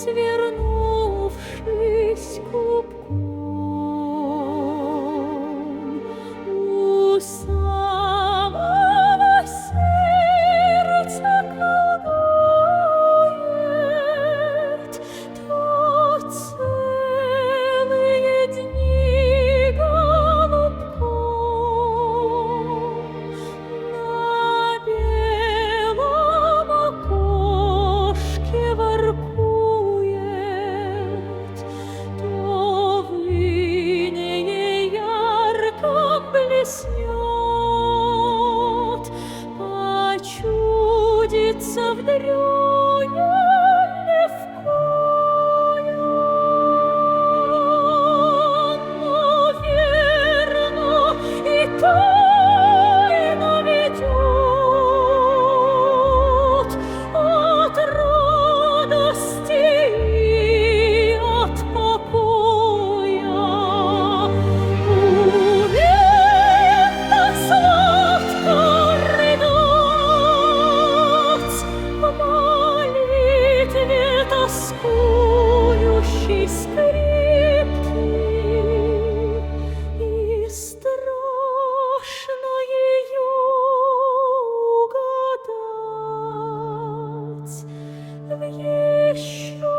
свернувшись клубком, у самого сердца колдует, то целые дни голубком на белом окошке воркует, то в инее ярком блеснет, почудится в дрюне левкою. Но верно и тайно ведет от радости и от покоя. Умеет сладко рыдать в молитве тоскующий скрипки, и страшно ее угадать в еще